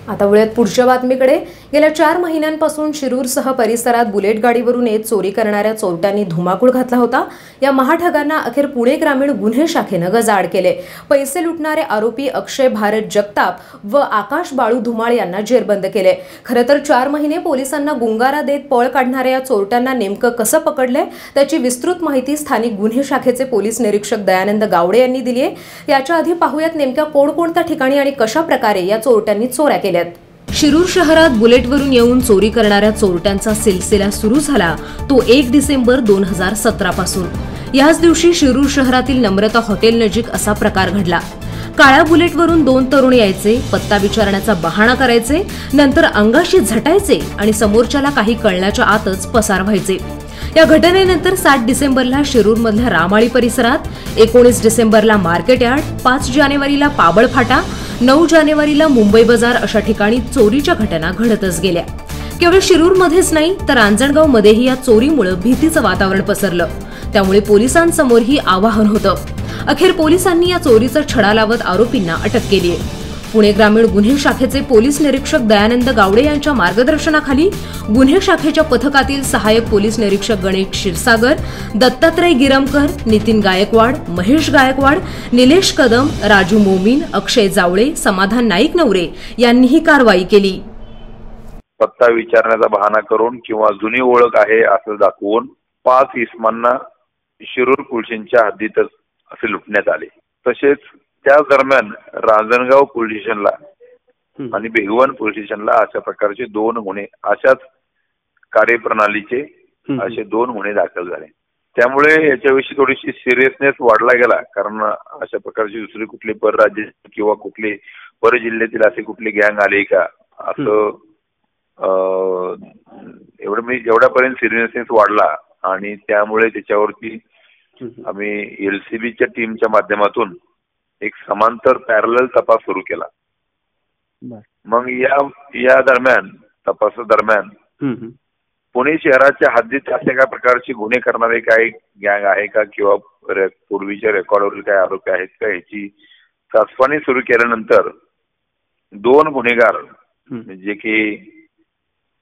आता वळत पुढच्या बातमीकडे. गेल्या 4 महिन्यांपासून शिरूरसह परिसरात बुलेट गाडीवरून येत चोरी करणाऱ्या चोरट्यांनी धुमाकूळ घातला होता. या महाठगांना अखेर पुणे ग्रामीण गुन्हे शाखेने गजाआड केले. पैसे लुटणारे आरोपी अक्षय भारत जगताप व आकाश बाळू धुमाळ यांना जेरबंद केले. खरं तर 4 महिने पोलिसांना गुंगारा देत पळ काढणाऱ्या या चोरट्यांना नेमकं कसं पकडले त्याची विस्तृत माहिती स्थानिक गुन्हे शाखेचे पोलीस निरीक्षक दयानंद गावडे यांनी दिली आहे. याच्या आधी पाहूयात नेमक्या कोणकोणत्या ठिकाणी आणि कशा प्रकारे या चोरट्यांनी चोऱ्या केल्या. शिरूर शहरात बुलेटवरून येऊन चोरी करणाऱ्या चोरट्यांचा सिलसिला सुरू झाला तो 1 डिसेंबर 2017 पासून. याच दिवशी शिरूर शहरातील नम्रता हॉटेल नजीक असा प्रकार घडला. काळ्या बुलेटवरून 2 तरुण यायचे, पत्ता विचारण्याचा बहाणा करायचे, नंतर अंगाशी झटायचे आणि समोरच्याला काही कळण्याच्या आतच पसार व्हायचे. या घटनेनंतर 7 डिसेंबरला शिरूरमधल्या रामाळी परिसरात, 19 डिसेंबरला मार्केट यार्ड, 5 जानेवारीला पाबळ फाटा, 9 जानेवारीला मुंबई बाजार अशा ठिकाणी चोरीच्या घटना घडतच गेल्या. केवळ शिरूरमध्येच नाही तर रांजणगाव मध्येही या चोरीमुळे भीतीचं वातावरण पसरलं. त्यामुळे पोलिसांसमोरही आवाहन होतं. अखेर पोलिसांनी या चोरीचा छडा लावत आरोपींना अटक केली आहे. पुणे ग्रामीण गुन्हे शाखेचे पोलीस निरीक्षक दयानंद गावडे यांच्या मार्गदर्शनाखाली गुन्हे शाखेच्या पथकातील सहाय्यक पोलीस निरीक्षक गणेश क्षीरसागर, दत्तात्रय गिरमकर, नितीन गायकवाड, महेश गायकवाड, निलेश कदम, राजू मोमीन, अक्षय जावळे, समाधान नाईक नवरे यांनी ही कारवाई केली. पत्ता विचारण्याचा बहाणा करून किंवा जुनी ओळख आहे असं दाखवून 5 इसमांना शिरूर पोलिसांच्या हद्दीतच असे लुटण्यात आले. तसेच त्या दरम्यान रांजणगाव पोलीस स्टेशनला आणि भिगवण पोलीस स्टेशनला अशा प्रकारचे 2 गुन्हे, अशाच कार्यप्रणालीचे असे 2 गुन्हे दाखल झाले. त्यामुळे याच्याविषयी थोडीशी सिरियसनेस वाढला गेला. कारण अशा प्रकारची दुसरी कुठली परराज्य किंवा कुठली पर जिल्ह्यातील असे कुठली गँग आले का असं एवढ्यापर्यंत सिरियसनेस वाढला आणि त्यामुळे त्याच्यावरती आम्ही LCBच्या टीमच्या माध्यमातून एक समांतर पॅरलल तपास सुरू केला. मग या दरम्यान तपासादरम्यान पुणे शहराच्या हद्दीत अशा काय प्रकारचे गुन्हे करणारे काही गँग आहे का किंवा पूर्वीच्या रेकॉर्डवरील काही आरोपी आहेत का याची चाचपणी सुरू केल्यानंतर 2 गुन्हेगार जे की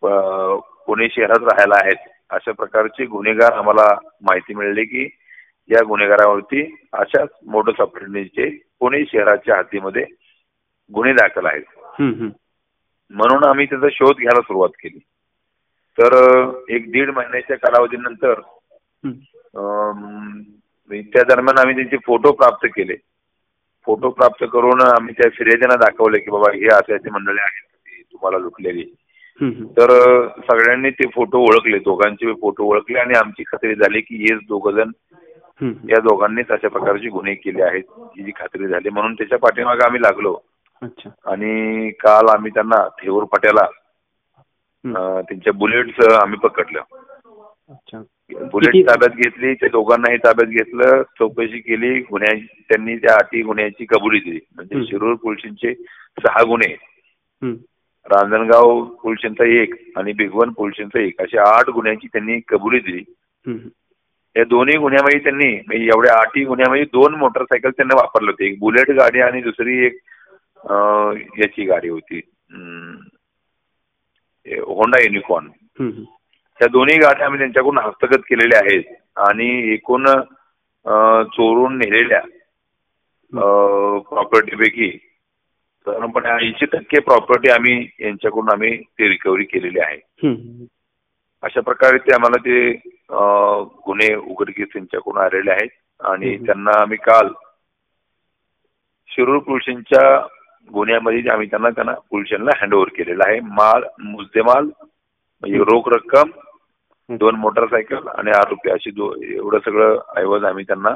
पुणे शहरात राहायला आहेत अशा प्रकारचे गुन्हेगार आम्हाला माहिती मिळाली की या गुन्हेगारावरती अशाच मोडस ऑपरेंडीचे पुणे शहराच्या हद्दीमध्ये गुन्हे दाखल आहेत. म्हणून आम्ही त्याचा शोध घ्यायला सुरुवात केली. तर 1-1.5 महिन्याच्या कालावधीनंतर त्या दरम्यान आम्ही त्यांचे फोटो प्राप्त केले. फोटो प्राप्त करून आम्ही त्या फिर्यादींना दाखवले की बाबा हे असे मंडळी आहेत तुम्हाला लुटलेली. तर सगळ्यांनी ते फोटो ओळखले, दोघांचे फोटो ओळखले आणि आमची खात्री झाली की हेच 2 जण या दोघांनीच अशा प्रकारचे गुन्हे केले आहेत ही खात्री झाली. म्हणून त्याच्या पाठीमागे आम्ही लागलो. आणि काल आम्ही त्यांना थेऊर फाट्याला त्यांच्या बुलेट्स आम्ही पकडलं. बुलेट ताब्यात घेतली, त्या दोघांनाही ताब्यात घेतलं, चौकशी केली. त्यांनी त्या अटी गुन्ह्याची कबुली दिली. म्हणजे शिरूर पोलिसांचे 6 गुन्हे, रांजणगाव पोलिसांचा 1 आणि भिगवण पोलिसांचा 1 अशा 8 गुन्ह्यांची त्यांनी कबुली दिली. या दोन्ही गुन्ह्यामध्ये त्यांनी एवढ्या 8 गुन्ह्यामध्ये 2 मोटरसायकल त्यांना वापरले होते. एक बुलेट गाडी आणि दुसरी एक याची गाडी होती होंडा युनिकॉर्न. त्या दोन्ही गाड्या आम्ही त्यांच्याकडून हस्तगत केलेल्या आहेत आणि एकूण चोरून नेलेल्या प्रॉपर्टीपैकी साधारणपणे 80% प्रॉपर्टी आम्ही यांच्याकडून ते रिकव्हरी केलेली आहे. अशा प्रकारे ते आम्हाला ते गुन्हे उघडकीस त्यांच्याकडून आलेले आहेत आणि त्यांना आम्ही काल शिरूर पोलिसांच्या गुन्ह्यामध्ये आम्ही त्यांना पोलिसांना हँडओव्हर केलेला आहे. मुद्देमाल म्हणजे रोख रक्कम, 2 मोटरसायकल आणि आरोपी अशी एवढं सगळं ऐवज आम्ही त्यांना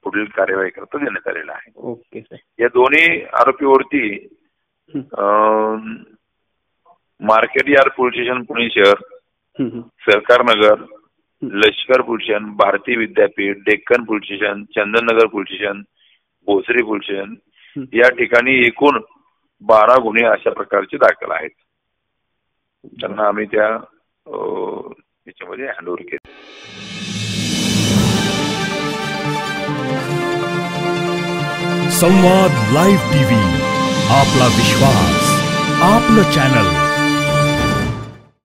पुढील कार्यवाही करता देण्यात आलेला आहे. Okay sir. या दोन्ही आरोपीवरती market yard police station Pune शहर, Sahakar Nagar, Lashkar police station, Bharati Vidyapeeth, Deccan police station, Chandannagar police station, Bhosari police station या ठिकाणी एकूण 12 गुन्हे अशा प्रकारचे दाखल आहेत. त्यांना आम्ही त्याच्यामध्ये हँडओव्हर केले. संवाद लाईव्ह टीव्ही, आपला विश्वास. आपलं चॅनल